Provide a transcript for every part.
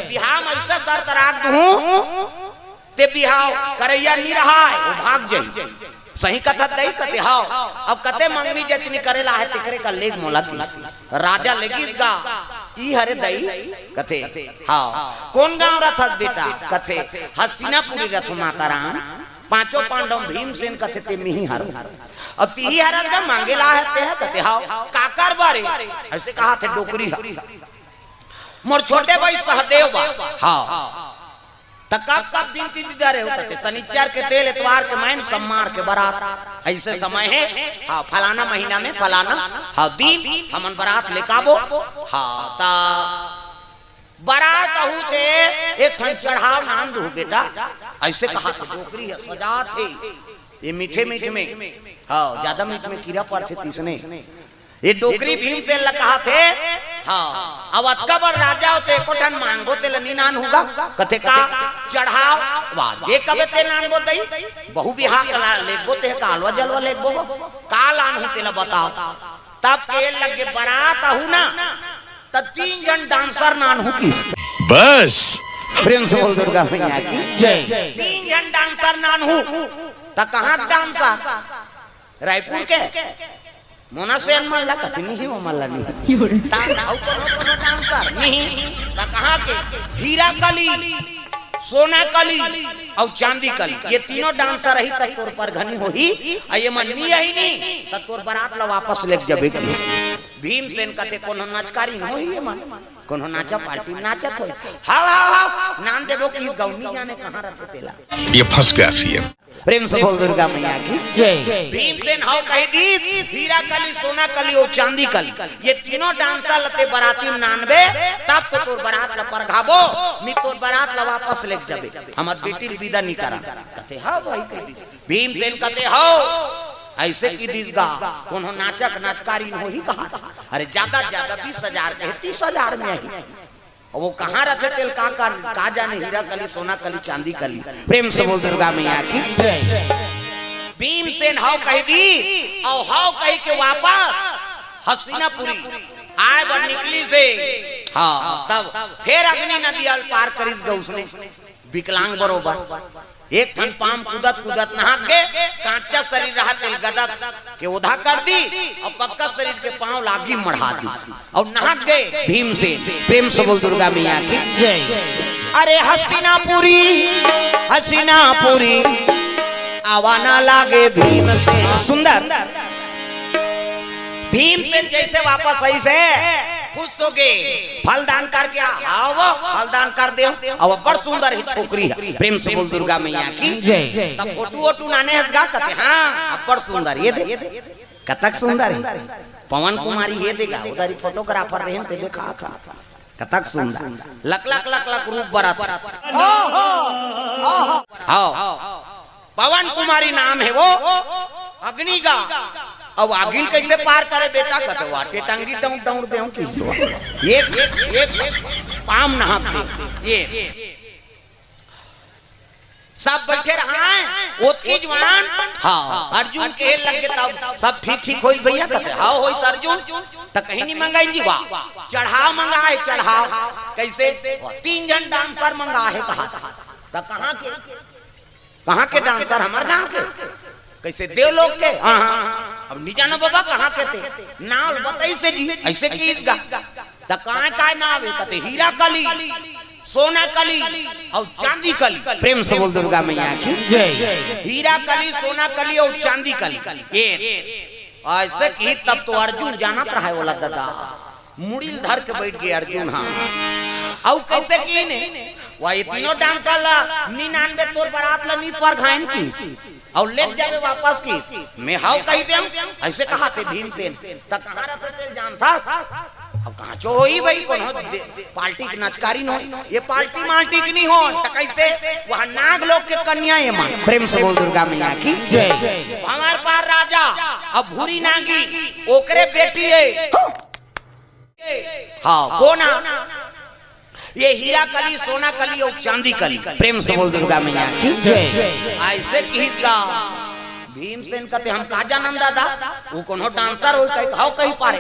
बिहाव में ऐसा सर तराक दूं ते बिहाव करैया नहीं रहा है वो भाग जाई सही कथा दई कते हां अब कते मंगनी जतनी करेला है तिकरे का लेग मोला की राजा लेगीगा ई हरे दई कथे हां कौन गांव रथ बेटा कथे हस्तिनापुरी रथ माता राम पांचों पांडव भीमसेन कथे ते मिही हर अब ती हर का मांगेला है ते कथे हां काकर बारे ऐसे कहा थे डोकरी मोर छोटे भाई सहदेव बा हां कब दिन तीन दिदारे होते थे शनिचर के तेल इतवार के महीन सम्मार के बारात ऐसे समय है हाँ फलाना महीना में फलाना हाँ दिन हमन बारात लेकाबो हाँ ता बारात होते एक ठन चढ़ाव नाम दो बेटा ऐसे कहा था डोकरी है सजा थे ये मीठे मीठे में हाँ ज्यादा मीठे में कीड़ा पर थे तीसने ये डोकरी भीमसेन ल कहा थे हाँ अब अतकबर राजा होते कोठन मांगो ते नीनान होगा कथे का चढ़ाव वाह जे कबे ते नान बो दई बहु बिहा कला लेगबो ते कालवा जलवा लेगबो काल आन होते ल बताओ तब तेल लगे बारात हूं ना तब 3 जन डांसर नान हो किस बस प्रेम से बोल दुर्गा मैया की जय 3 जन डांसर नान हो त कहां डांसर रायपुर के मोना सेन मल्ला कथि नहीं हो मल्ला नहीं ता आउ कोनो डांसर नहीं ता कहां के हीरा कली सोना कली और चांदी कली ये तीनों डांसर रही तक तोर पर घनी होही आ ये मननी यही नहीं त तोर बारात ला वापस ले जबे भीमसेन कथे कोनो नाचकारी न होई ये मन कोनो नाचा पार्टी में नाचत होई हां हां हां नाम देबो की गौनी जाने कहां रहते तेला ये फंस गया सीएम प्रेम से बोल दुर्गा मैया की जय भीमसेन हाउ कह दी हीरा कली सोना कली और चांदी कली ये तीनों डांसर लते बाराती नानबे तब तो तोर बारात ला परघाबो नी तोर बारात ला वापस ले जबे हमर बेटी विदा नहीं करा कथे हां भाई कह दी भीमसेन कथे हो ऐसे की दीगा कोनो नाचक नाचकारी न होही कहा अरे ज्यादा 20,000 के 30,000 में ही वो कहाँ रखे तेल का जाने हीरा कली सोना कली चांदी कली प्रेम से बोल दुर्गा मैया की भीमसेन हाउ कह दी और हाउ कह के वापस हस्तिनापुरी आए बन निकली से हाँ तब फिर अग्नि नदी पार करिस गए उसने विकलांग बरोबर एक ठन पाम कूदत नहा के कांचा शरीर रहा तेल गदत के उधा कर दी और पक्का शरीर के पांव लागी मढ़ा दी और नहा गए भीमसेन प्रेम से बोल दुर्गा मैया की अरे हस्तिनापुरी आवाना लागे भीमसेन सुंदर भीमसेन जैसे वापस आई से खुश हो गए फलदान करके आओ फलदान कर दे अब बड़ सुंदर है छोकरी है प्रेम से बोल दुर्गा मैया की तब फोटो नाने हसगा कहते हां अब बड़ सुंदर ये दे कतक सुंदर है पवन कुमारी ये देगा उधर फोटोग्राफर रहे थे देखा था कतक सुंदर लक रूप बरात हां पवन कुमारी नाम है वो अग्निगा अब आगिल कैसे पार करे बेटा कहते वाटे टांगी डाउन दे किस एक पाम नहाक दे ये सब बैठे रहा ओतकी जवान हां अर्जुन के लग के तब सब ठीक होई भैया कहते हां होई अर्जुन त कहीं नहीं मंगाई जी वाह चढ़ाव मंगाए चढ़ाव कैसे 3 जन डांसर मंगाए कहा त कहां के डांसर हमार गांव के कैसे देव लोग के हां अब नहीं जानो बाबा कहां के थे नाम बताई से जी ऐसे की गा त काय नाम है कहते हीरा कली सोना कली और चांदी कली प्रेम से बोल दुर्गा मैया की जय हीरा कली सोना कली और चांदी कली ये ऐसे की तब तो अर्जुन जानत रहा है वाला दादा मुड़िल धर के बैठ गए अर्जुन हां और कैसे की ने वही तीनों डांसर ला 99 तोर बारात ला नी पर घाइन की और ले जावे वापस की मैं हाउ कह दे ऐसे कहा थे भीमसेन त कहां रहते जान था अब कहां चो होई भाई कोनो पार्टी की नचकारी न हो ये पार्टी माल्टी की नहीं हो त कैसे वहां नाग लोग के कन्या है मां प्रेम से बोल दुर्गा मैया की जय हमार पार राजा अब भूरी नागी ओकरे बेटी है हां कोना ये हीरा कली सोना कली और चांदी कली प्रेम से बोल दुर्गा मैया की जय ऐसे कीगा भीमसेन कहते हम का जानम दादा वो कोनो डांसर हो कहीं हाउ कहीं पारे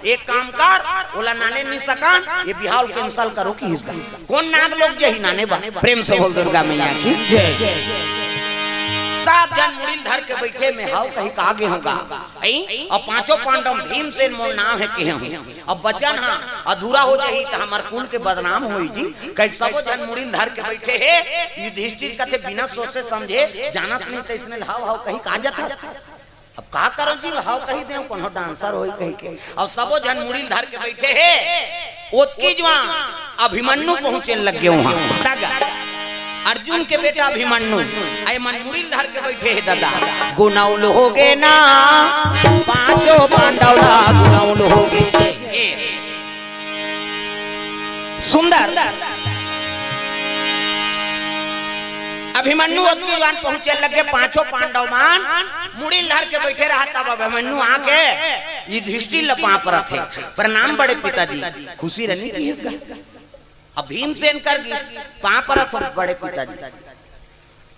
एक काम कर बोला नाने नहीं सकान ये बिहाव कैंसल करो कि इसका कौन नाग लोग यही नाने बा प्रेम से बोल दुर्गा मैया की सात जन मुड़िल धर के बैठे में हाउ कहीं आगे होगा और पांचों पांडव भीमसेन मोर नाम है के अब बचन हाँ अधूरा हो जाही तो हमार कुल के बदनाम होई जी कहीं सब जन मुड़िल धर के बैठे है युधिष्ठिर कथे बिना सोचे समझे जानस नहीं तो इसने हाव हाव कहीं का जाता अब का करो जी हाव कहीं दे कोनो डांसर होई कहीं के और सबो जन मुड़िल धर के बैठे है ओतकी जवान अभिमन्यु पहुंचे लग गए वहां तागा अर्जुन के बेटा अभिमन्यु आए मन मुड़िल धर के बैठे है दादा गुनाउल हो गे ना पांचों पांडव गुनाउल हो गे सुंदर अभिमन्यु जवान पहुंचे लगे पांचों पांडव मान मुड़िल धर के बैठे रहा तब अभिमन्यु आके युधिष्ठिर लपा पर थे प्रणाम बड़े पिताजी खुशी रहनी की इसका अब भीमसेन कर पा पर बड़े पिताजी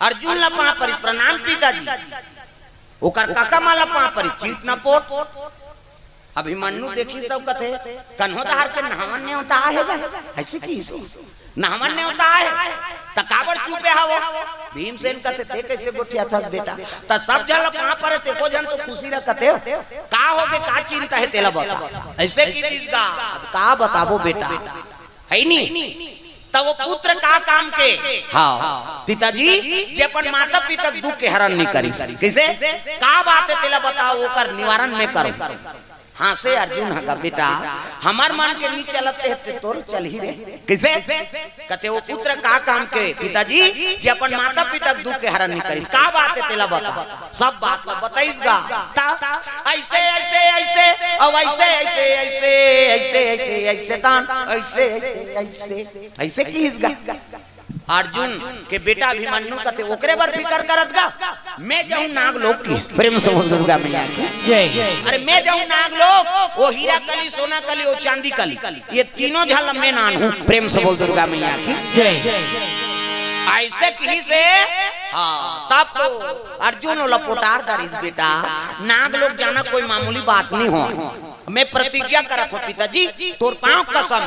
अर्जुन ला पा पर प्रणाम पिताजी ओकर काका माला पा पर चीट न पोट अभिमन्यु देखी सब कथे कन्हो दहार के नहवन ने होता है ऐसे की नहवन ने होता है तकाबर चुपे हावो भीमसेन कथे ते कैसे गोठिया था बेटा त सब जन पा पर ते को जन तो खुशी रे कथे का होगे का चिंता है तेला बता ऐसे की चीज का बताबो बेटा है नी तब वो पुत्र का काम के हाँ पिताजी जे अपन माता पिता दुख के हरण नहीं करी कैसे का बात है तेला बताओ वो कर निवारण में करो हाँ से अर्जुन का बेटा हमार मान के नहीं चलते है तोर चल ही रहे कैसे कहते वो पुत्र का काम के पिताजी जे अपन माता पिता दुख के हरण नहीं करी का बात है तेला बता सब बात बताइसगा ऐसे ऐसे ऐसे अब ऐसे ऐसे ऐसे ऐसे ऐसे ऐसे तान ऐसे ऐसे ऐसे कीसगा अर्जुन के बेटा अभिमन्यु कथे ओकरे बार फिकर करत गा मैं जाऊं नाग लोग की प्रेम से बोल दुर्गा मैया की अरे मैं जाऊं नाग लोग वो हीरा कली सोना कली वो चांदी कली ये तीनों झल मैं नान हूं प्रेम से बोल दुर्गा मैया की ऐसे कहीं से हाँ तब तो अर्जुन लपोटार दरिस बेटा नाग लोग जाना कोई मामूली बात नहीं हो मैं प्रतिज्ञा करत हूँ पिताजी तोर पांव कसम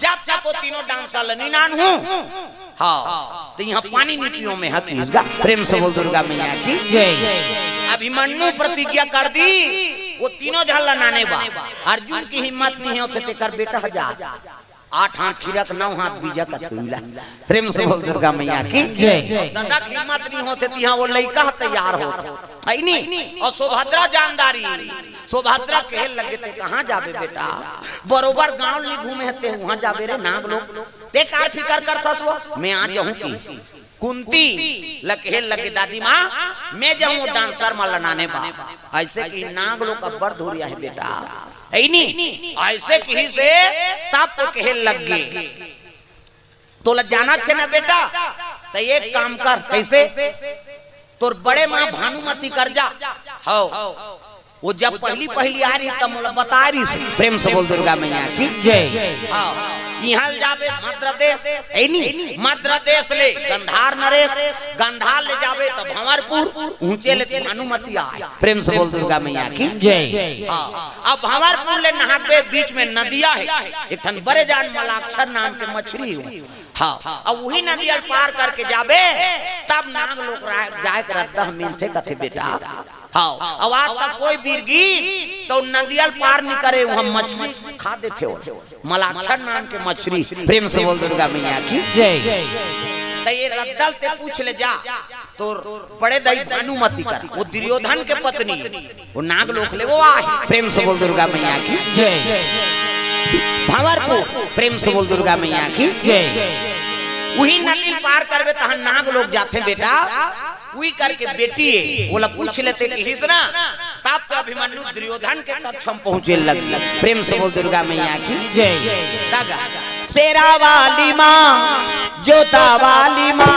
जब तक वो तीनों डांसर नहीं नान हूँ हाँ तो यहाँ पानी नीतियों में हकीसगा प्रेम से बोल दुर्गा मैया की अभिमन्यु प्रतिज्ञा कर दी वो तीनों झल नाने बा अर्जुन की हिम्मत नहीं है उसे कर बेटा हजार 8 हाथ खीरक 9 हाथ बीजा कथुला प्रेम से बोल दुर्गा मैया की दादा की हिम्मत नहीं होते तिहा वो लड़का तैयार होता है नहीं और सुभद्रा जानदारी सुभद्रा कहे लगे थे कहां जाबे बेटा बरोबर गांव ले घूमे हते वहां जाबे रे नाग लोग ते कार फिकर करता सो मैं आ जाऊं की कुंती लगे लगे दादी माँ मैं जाऊं डांसर में लनाने बा ऐसे की नाग लोग का बर धुरिया है बेटा नहीं ऐसे कहीं से तब तो कहे लग गए तो लग जाना चाहिए ना बेटा तो एक काम कर कैसे तोर बड़े माँ भानुमती कर जा हो वो जब पहली पहली आ रही तब बता रही प्रेम से बोल दुर्गा मैया की यहाँ जाबे मध्य देश नहीं मध्य देश ले गंधार नरेश गंधार ले जाबे तो भंवरपुर ऊंचे ले भानुमती आए प्रेम से बोल दुर्गा मैया की अब भंवरपुर ले नहाके बीच में नदिया है एक ठन बड़े जान मलाक्षर नाम के मछली हुई हाँ अब वही नदिया पार करके जाबे तब नाग लोग जाए कर रद्दा मिलते कथे बेटा हाँ अब आज तक कोई बीरगी तो नदिया पार नहीं करे वहाँ मछली खा देते हो मलाक्षर नाम के मछली प्रेम से बोल दुर्गा मैया की तो ये रद्दल ते पूछ ले जा तो बड़े दई भानुमती कर वो दुर्योधन के पत्नी वो नाग लोक ले वो आए प्रेम से बोल दुर्गा मैया की भंवरपुर प्रेम से बोल दुर्गा मैया की वही नदी पार करवे तहन नाग लोग जाते बेटा वही करके बेटी बोला पूछ लेते कि हिसना तब तो अभिमन्यु दुर्योधन के कक्ष में पहुंचे लग प्रेम से बोल दुर्गा मैया की तागा शेरा वाली माँ जोता वाली माँ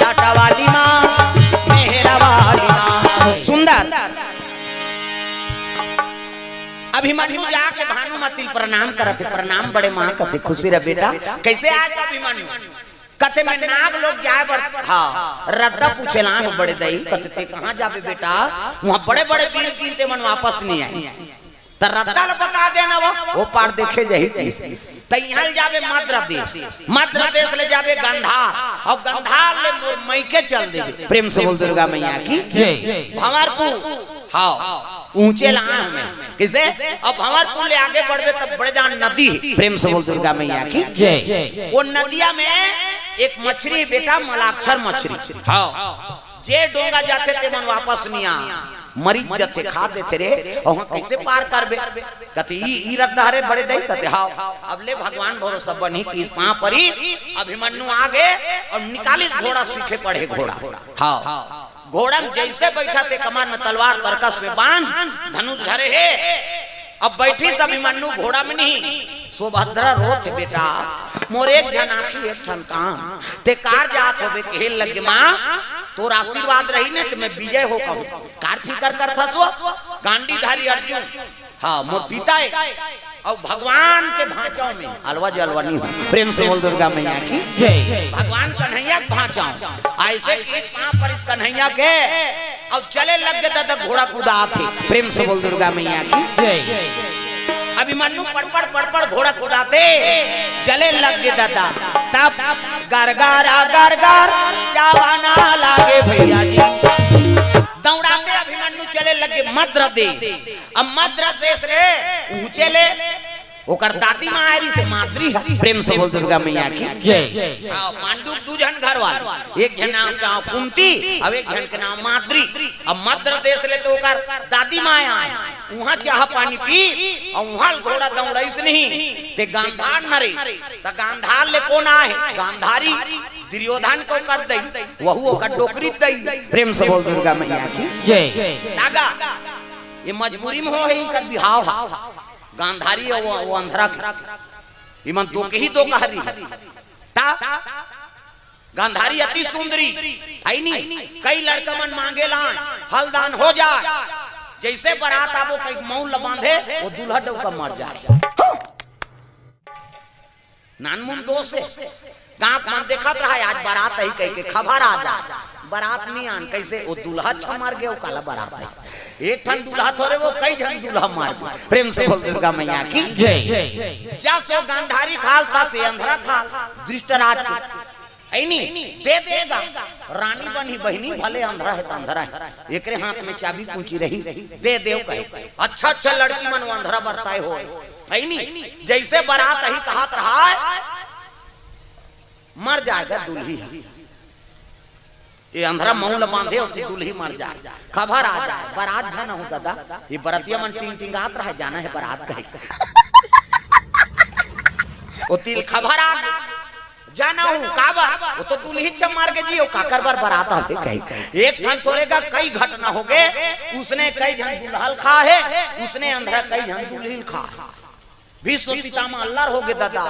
लाटा वाली माँ मेहरा वाली माँ सुंदर अभिमन्यु जाके भानुमती प्रणाम करते प्रणाम बड़े माँ कथे खुशी रे बेटा कैसे आज अभिमन्यु कथे में नाग लोग जाए बर हाँ रद्दा पूछे ला बड़े दई कथे कहाँ जाबे बेटा वहाँ बड़े बड़े वीर कीनते मन वापस नहीं आए तो रद्दल बता देना वो पार देखे जही तैहल जावे मध्य देश ले जावे गंधार और गंधार ले मोर मैके चल देवे। प्रेम से बोल दुर्गा मैया की जय। भंवरपुर हाँ ऊंचे लान में किसे अब भंवरपुर ले आगे बढ़वे तब बड़े जान नदी। प्रेम से बोल दुर्गा मैया की जय। वो नदिया में एक मछली बेटा मलाक्षर मछली हाँ जे डोंगा जाते थे मन वापस नहीं आ मरीज जथे खा देते रे और कैसे पार करबे कते ई रद्दा हरे बड़े दई कते हां अब ले भगवान भरोसा बनी की पां परी अभिमन्यु आगे और निकाली घोड़ा सीखे पढ़े घोड़ा हां घोड़ा में जैसे बैठा थे कमान में तलवार तरकस में बांध धनुष धरे है अब बैठी सब अभिमन्यु घोड़ा में नहीं सुभद्रा रोत बेटा मोर एक जन आखी एक ठन काम ते कार जात होबे खेल लगे मां तोर आशीर्वाद रही ने तो मैं विजय हो कहूं कार फिकर कर था सो गांडीधारी अर्जुन हाँ मोर पिता है और भगवान के भांचाओं में अलवा जलवा नहीं हो। प्रेम से बोल दुर्गा मैया की जय। भगवान कन्हैया के भांचाओं ऐसे एक पांव पर इस कन्हैया के और चले लग गए तो घोड़ा कूदा थे। प्रेम से बोल दुर्गा मैया की जय। अभिमन्यु पड़पड़ घोड़ा कूदाते चले लग गए दादा तब गरगारा गरगार चावाना लागे भैया जी दौड़ाते अभिमन्यु चले लगे मध्य देश। अब मध्य देश रे ऊंचे ले ओकर दादी मायरी से माद्री है। प्रेम से बोल दुर्गा मैया की जय। हां पांडु दू जन घर वाले एक जन नाम का कुंती और एक जन के नाम माद्री। अब मध्य देश ले तो ओकर दादी माया वहां चाह पानी पी और वहां घोड़ा दौड़ाइस नहीं ते गांधार नरे त गांधार ले कौन आए गांधारी दुर्योधन को कर दई वहु ओकर डोकरी दई। प्रेम से बोल दुर्गा मैया की जय। तागा ये मजबूरी में हो है इनका बिहाव गांधारी और वो अंधरा इमन दो के ही दो कहरी ता गांधारी अति सुंदरी आई नहीं कई लड़का मन मांगे लान हलदान हो जाए जैसे बारात आबो कई मौन बांधे वो दूल्हा डौका मर जाए नानमुन दोष है गांव में देखत रहा आज बारात ही कह के खबर आ जा बारात नहीं आन कैसे वो दूल्हा अच्छा मार गया वो काला बारात है एक ठन दूल्हा थोड़े वो कई जन दूल्हा मार गए। प्रेम से बोल दुर्गा मैया की जय। जा सो गांधारी खाल ता से अंधरा खाल दृष्टराज ऐनी दे देगा रानी बनी बहनी भले अंधरा है तो अंधरा है एकरे हाथ में चाबी पूंची रही दे देव कहे अच्छा अच्छा लड़की मन अंधरा बरताए हो ऐनी जैसे बारात ही कहत रहा मर जाएगा दूल्ही ये अंधरा मौन बांधे होती दूल्ही मर जाए खबर आ जाए बारात जाना हो दादा ये बरतिया मन टिंग टिंग आत रहा जाना है बारात कहे वो तिल खबर आ जाना हूँ काबा वो तो दूल्ही च मार के जी काकर बार बारात आते कहीं एक ठन तोरेगा कई घटना हो गए उसने कई जन दुल्हल खा है उसने अंधरा कई जन दूल्ही खा भीष्म पितामह अल्लाह हो गए दादा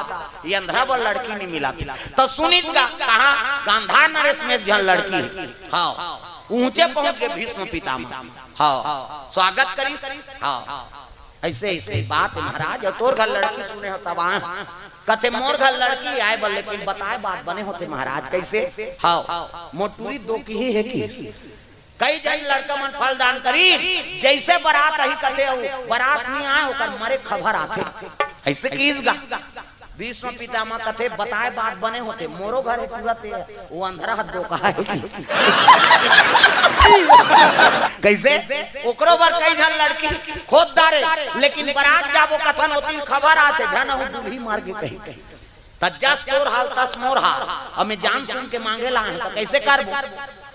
ये अंधरा वाला लड़की नहीं मिला था तो सुनिएगा कहा गांधार नरेश में जन लड़की हाँ ऊंचे पहुंच गए भीष्म पितामह हाँ स्वागत करी हाँ ऐसे ऐसे बात महाराज और तोर घर लड़की सुने हो तब कथे मोर घर लड़की आए बल लेकिन बताए बात बने होते महाराज कैसे हाँ मोटूरी दो की ही है कि कई जन लड़का मन फलदान करी जैसे बारात ही कथे बारात नहीं आए होकर मरे खबर आते ऐसे कीसगा भीष्म पितामह कथे बताए बात बने होते मोरो घर है पूरा वो अंधरा हाथ दो कहा है कैसे ओकरो बार कई जन लड़की खोद दारे लेकिन बारात जाबो कथन होती खबर आते जन हो दूल्ही मार के कहीं तजस तोर हाल तस मोर हाल हमें जान सुन के मांगे ला तो कैसे करबो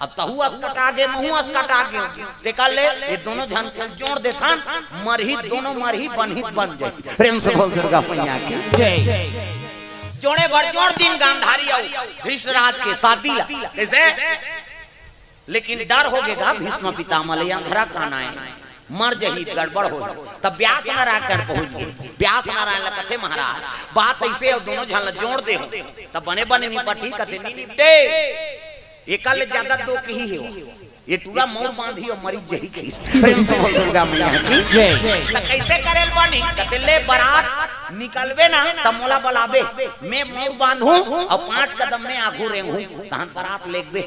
अब तहु अस्कट आगे महु अस्कट आगे देखा ले ये दोनों जन को जोड़ देथा मरही दोनों मरही बनहित बन जाए। प्रेम से बोल दुर्गा मैया की जय। जोड़े भर जोड़ दिन गांधारी आओ धृतराज के शादी ला कैसे लेकिन डर हो गएगा भीष्म पितामह ले अंधरा काना है मर जही गड़बड़ हो तब व्यास नारायण पहुंच गए व्यास नारायण कथे महाराज बात ऐसे और दोनों जन जोड़ दे तब बने बने निपटी कथे नहीं निपटे एकल ज्यादा दो की ही है ये टूला मोर बांधी और मरी जही खीस। प्रेम से बोल दुर्गा मैया की जय। त कैसे करेल बानी कते ले बारात निकलबे ना त मोला बुलाबे मैं मोर बांधूं और 5 कदम में आगू रेंगूं तहन बारात लेगबे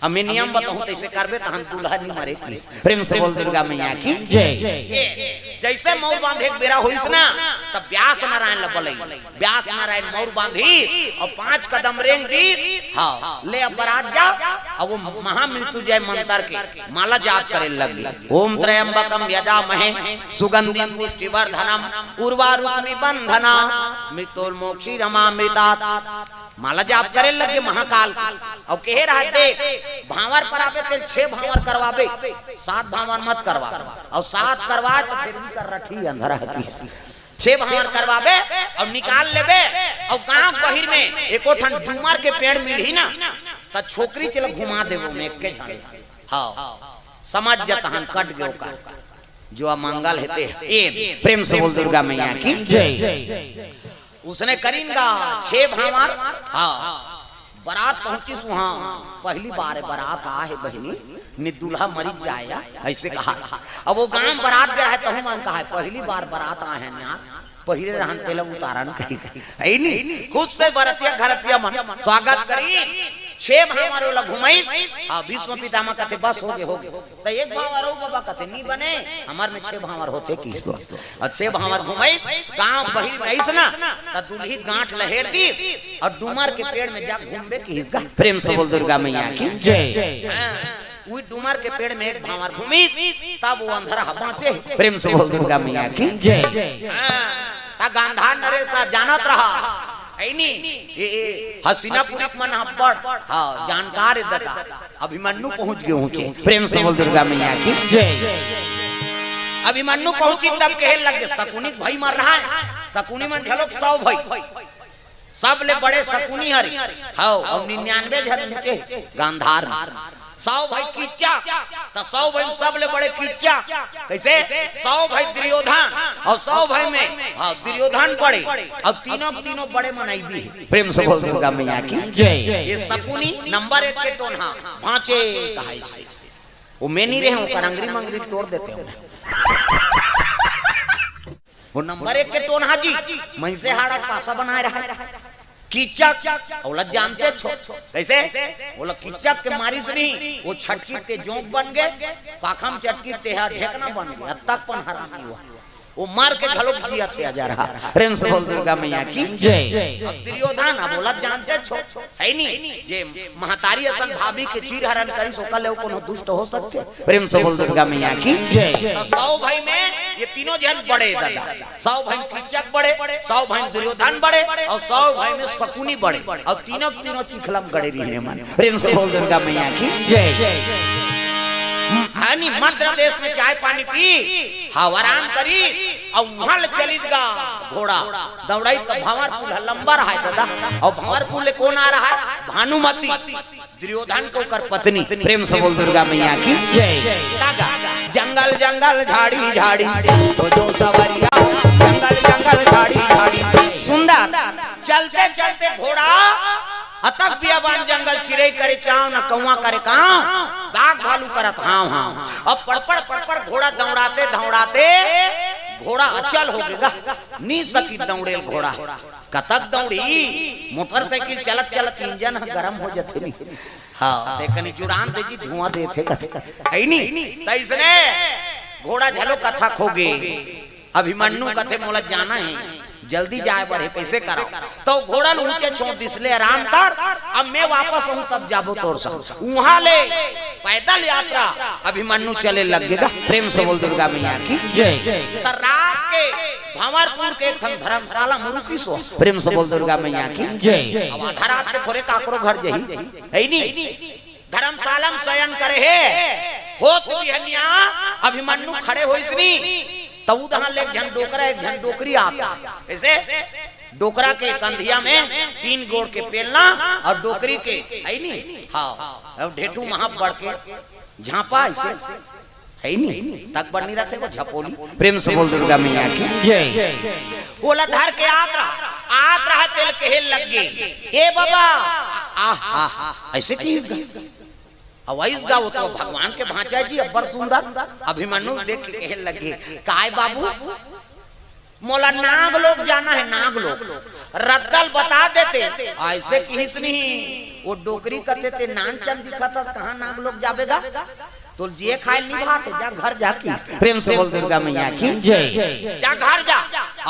अब मैं नियम बताऊं तो इसे करबे तो हम दूल्हा नहीं मरे प्लीज। प्रेम से बोल दुर्गा मैया की जय। जैसे मोर बांधे एक बेरा होइस ना तब व्यास नारायण लबलई, व्यास नारायण मोर बांधी और 5 कदम रेंग दी। हाँ ले अब बारात जा। अब वो महामृत्युंजय मंत्र के माला जाप करे लगी। ओम त्रयंबकम यजामहे सुगंधिम पुष्टिवर्धनम उर्वारुकमिव बंधना मृत्योर्मोक्षीरमामृतात्। माला जाप करे लगे महाकाल और कह रहा देख भावर पर आवे तो 6 भावर करवावे, 7 भावर मत करवा और 7 करवा तो फिर भी कर रठी अंधरा की 6 भावर करवावे और निकाल लेबे। और गांव बहिर में एको ठन डूमर के पेड़ मिल ही ना त छोकरी चल घुमा देबो में के झाड़े। हां समझ जत हम कट गयो का जो अमंगल हेते ए। प्रेम से बोल दुर्गा मैया की जय। उसने करींगा 6 भावर। हाँ बारात पहुंची वहां पहली बार बारात आ है बहनी ने दूल्हा मरी जाया ऐसे कहा। अब वो गांव बारात गया है तो हम कहा पहली बार बारात आए हैं यहाँ पहिरे रहन पहले उतारन कही नहीं खुद से बरतिया घरतिया मन स्वागत करी। 6 भावर वाला घुमाइस। हां विश्व पितामह कहते बस हो गए तो एक भावर हो बाबा कहते नहीं बने हमार में 6 भावर होते की और 6 भावर घुमाई गांव बहिर रहीस ना त दुल्ही गांठ लहेर दी और डूमर के पेड़ में जा घूमबे की। प्रेम से बोल दुर्गा मैया की जय। उई डूमर के पेड़ में एक भावर घूमी तब वो अंधरा बाँचे। प्रेम से बोल दुर्गा मैया की जय। ता गांधार नरेश जानत रहा ऐनी ए हसीनापुरी मन बड़ हां जानकार दता अभिमन्यु पहुंच गए ऊंचे। प्रेम से बोल दुर्गा मैया की जय। अभिमन्यु पहुंची तब कहे लगे शकुनी भाई मर रहा है। शकुनी मन झलोक 100 भाई सब ले बड़े शकुनी हरि हां और 99 झल नीचे गांधार 100 भाई किच्चा तो 100 भाई सब ले बड़े किच्चा कैसे 100 भाई दुर्योधन और 100 भाई में हाँ दुर्योधन बड़े और तीनों बड़े मनाई भी। प्रेम से बोल दुर्गा मैया की जय। ये शकुनी नंबर 1 के टोन्हा भांचे कहाई से वो मैं नहीं रहे हूँ अंगरी मंगरी तोड़ देते हैं वो नंबर 1 के टोन्हा जी मैं से हाड़ा पासा बनाए रहा कीचक औला जानते छो कैसे बोला कीचक के मारी से नहीं वो छटकी ते जोंक बन गए पाखम चटकी ते ढेकना बन गया तक पन हरामी हुआ वो मार के झलोक जिया थे जा रहा। प्रेम से बोल दुर्गा मैया की जय। दुर्योधन बोला जानते छो है नहीं जे महतारी असन भाभी के चीर हरण करी सोकल कोनो दुष्ट हो सकते। प्रेम से बोल दुर्गा मैया की जय। तो 100 भाई में ये तीनों जन बड़े दादा 100 भाई कीचक बड़े 100 भाई दुर्योधन बड़े और 100 भाई में शकुनी बड़े और तीनों चिखलम गड़े रहने मन। प्रेम से बोल दुर्गा मैया की जय। हानी मध्य देश में चाय पानी पी हवारान करी और वहां चलीगा घोड़ा दौड़ाई तो भंवरपुर लंबा रहा है दादा और भंवरपुर कौन आ रहा है भानुमती दुर्योधन को कर पत्नी। प्रेम से बोल दुर्गा मैया की जय। जंगल जंगल झाड़ी झाड़ी तो जो सवरिया जंगल जंगल झाड़ी झाड़ी सुंदर चलते चलते घोड़ा अतक बियाबान जंगल चिड़ै करे चाव न कौवा करे काव बाघ भालू करत हां हां। अब पड़पड़ घोड़ा दौड़ाते दौड़ाते घोड़ा अचल हो गया नी सकी दौड़ेल घोड़ा कतक दौड़ी मोटरसाइकिल चलत चलत इंजन गरम हो जाते हां ते कनी जुड़ान दे जी धुआं दे थे है नी तैसने घोड़ा झलो कथा खो गए। अभिमन्यु कथे मोला जाना है जल्दी जाए पर कैसे करो तो घोड़ा ऊंचे छोड़ दिसले आराम कर अब मैं वापस आऊं तब जाबो तोर संग वहां ले पैदल यात्रा अभिमन्यु चले लगेगा। प्रेम से बोल दुर्गा मैया की जय। त रात के भंवरपुर के एक धर्मशाला मुरुकी सो। प्रेम से बोल दुर्गा मैया की जय। अब आधा रात के थोड़े काकरो घर जही है नी धर्मशाला में शयन करे है होत बिहनिया अभिमन्यु खड़े होइसनी तो उधर ले झन डोकरा एक झन डोकरी आता ऐसे डोकरा के कंधिया में 3 गोड़ के पेलना और डोकरी के है नी हां अब ढेटू वहां बढ़ के झापा ऐसे है नी तक बनी रहते को झपोली। प्रेम से बोल दुर्गा मैया की जय। ओला धर के आत रहा तेल के लग गए ए बाबा आह ऐसे किस अवाइस गा वो तो भगवान के भांचा जी अब्बर सुंदर। अभिमन्यु देख के कहे लगे काय बाबू मोला नाग लोग जाना है, नाग लोग रद्दल बता देते ऐसे किस नहीं वो डोकरी करते थे नान चंद दिखा था कहाँ नाग लोग जावेगा तो जे खाए निभाते जा घर जा किस प्रेम से बोल दुर्गा मैया की जय जा घर जा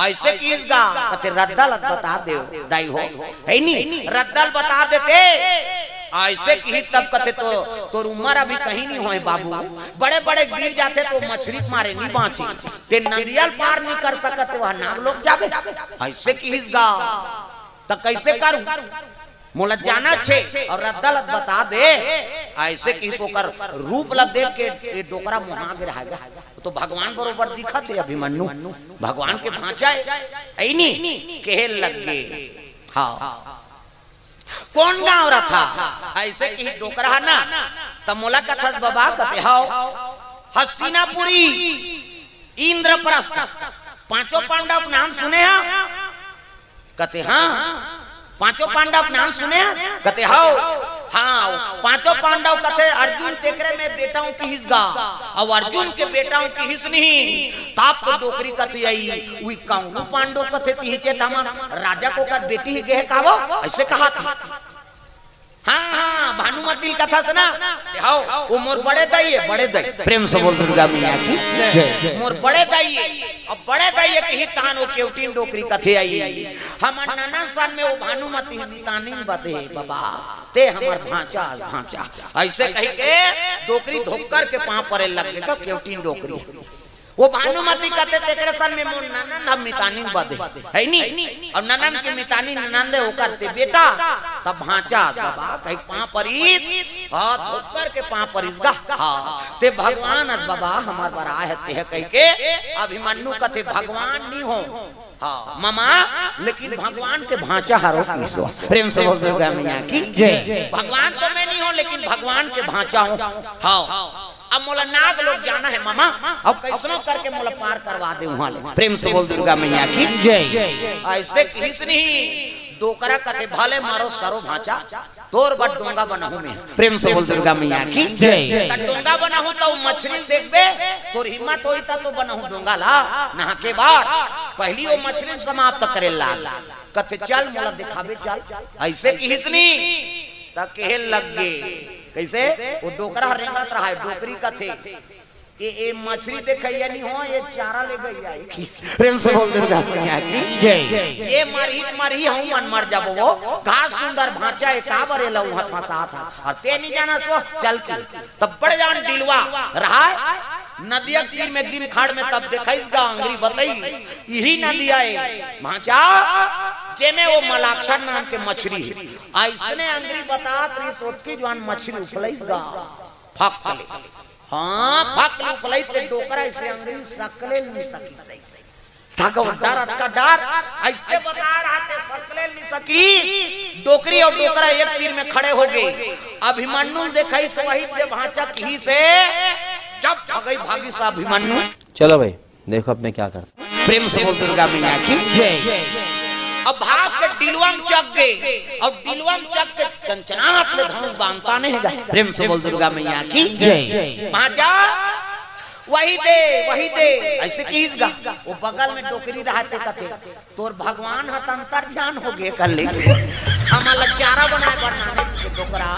ऐसे किस गा कहते रद्दल बता दे दाई हो है नहीं रद्दल बता देते ऐसे की तब कहते तो उम्र अभी कहीं नहीं होए बाबू बड़े बड़े गिर जाते तो मछली मारे नहीं बाँचे ते नदियल पार नहीं कर सकते वह नाग लोग जावे ऐसे की गा तो कैसे करूं मोला जाना छे और रद्दल बता दे ऐसे की सोकर रूप लग देख के डोकरा मुहा गिराएगा तो भगवान बरोबर दिखा थे अभिमन्यु भगवान के भांचा है नहीं केहल लग गए हाँ कौन गाँव रहा था ऐसे की डोकरा ना तब मोला कथा बाबा कहते हाओ हस्तिनापुरी इंद्रप्रस्थ पांचों पांडव नाम सुने हैं कहते हाँ पांचों पांडव नाम सुने कहते हाओ हाँ पांचों पांडव कहते अर्जुन तेकरे में बेटाओं की हिस्स गा और अर्जुन के बेटाओं की हिस्स नहीं ताप तो डोकरी कथी आई उई कांगू पांडव कथे तीचे तमा राजा को कर बेटी ही गए कावो ऐसे कहा था हाँ हाँ भानुमती कथा सुना हाओ वो मोर बड़े दाई प्रेम से बोल दुर्गा मैया की मोर बड़े दाई अब बड़े दाई के ही तान वो केवटीन डोकरी कथे आई हमार नाना सन में वो भानुमती नितानी बते बाबा ते हमार भांचा ऐसे कही के डोकरी धोकर के पांव परे लग गए केवटीन डोकरी वो भानुमती कहते तेकरे सन में मोर ननन हम मितानी बदे है नहीं और ननन के मितानी ननंदे हो करते बेटा तब भांचा बाबा कहीं पांव परीत हाथ धोकर के पांव परीसगा हाँ ते भगवान बाबा हमार बड़ा है ते कह के अभिमन्यु कहते भगवान नहीं हो हाँ मामा लेकिन भगवान के भांचा हारो किसो प्रेम से बोल दुर्गा मैया की जय भगवान तो मैं नहीं हूँ लेकिन भगवान के भांचा हूँ हाँ अब मोला नाग लोग जाना है मामा अब कैसनो करके मोला पार करवा दे वहां प्रेम से बोल दुर्गा मैया की जय ऐसे किस नहीं डोकरा कथे भले मारो सरो भांचा तोर बड़ डोंगा बनाहू में प्रेम से बोल दुर्गा मैया की जय त डोंगा बनाहू तो मछली देखबे तोर हिम्मत होई त तो बनाहू डोंगा ला नहा के बाद पहली वो मछली समाप्त करे लाग कथे चल मोला दिखावे चल ऐसे किस नहीं त केहल लग गे कैसे वो डोकरा रेंगत रहा है डोकरी का थे ये मछली देखैया नहीं हो ये चारा ले गई आई प्रेम से बोल दुर्गा मैया की जय ये मरही हूं मन मर जाबो वो घास सुंदर भांचा है का बरे लऊ हाथ फसा था और ते नहीं जाना सो चल के तब बड़ जान दिलवा रहा नदिया तीर में गिर खाड़ में तब देखैसगा अंगरी बताई यही नदी आए भांचा जेमे वो मलाक्षर नाम के मछली है ऐसने अंगरी बता त्री सोचकी जवान मछली उफलैसगा फक हाँ फक उफलैते डोकरा ऐसे अंगरी सकले नहीं सकी सही डर का डर ऐसे बता रहा थे सकले नहीं सकी डोकरी और डोकरा एक तीर में खड़े हो गए अभिमन्यु देखई तो वही दे भांचा की से जब भगई भागी सा अभिमन्यु चलो भाई देखो अब मैं क्या करता प्रेम से बोल दुर्गा मैया की जय अब भाग के दिलवम चक गए और दिलवम चक के चंचनाट ले धनुष बांधता नहीं है प्रेम से बोल दुर्गा मैया की जय भांचा वही दे ऐसे कीसगा वो बगल में डोकरी रहते कथे तोर भगवान हत अंतर ध्यान हो गए कर ले हमारा चारा बनाए बनाने से डोकरा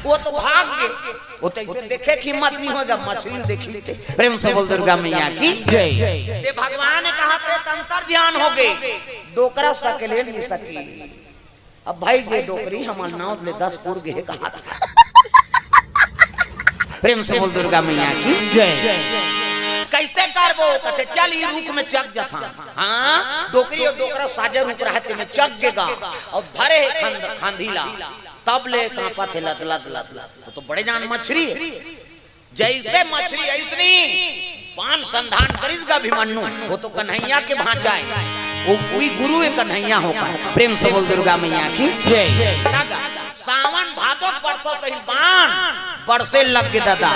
वो तो भाग गए वो तो इसे देखे की हिम्मत नहीं होगा मछली देखी थे प्रेम से बोल दुर्गा मैया की जय ते भगवान ने कहा थे अंतर ध्यान हो गए डोकरा सकले नहीं सकी अब भाई ये डोकरी हमार नाव ले 10 पुर गए कहा था प्रेम से बोल दुर्गा मैया की जय कैसे करबो कहते चल ये रुख में चक जथा हाँ डोकरी और डोकरा साजे रुक रहते में चक गेगा और धरे खांधीला तब ले कांपा थे लद लद लद लद तो बड़े जान मछली जैसे मछली ऐसनी पान संधान करिसगा अभिमन्यु वो तो कन्हैया के भांचा है वो कोई गुरु है कन्हैया होगा प्रेम से बोल दुर्गा मैया की जय सावन भादो परसों सही बाण बरसे लग के दादा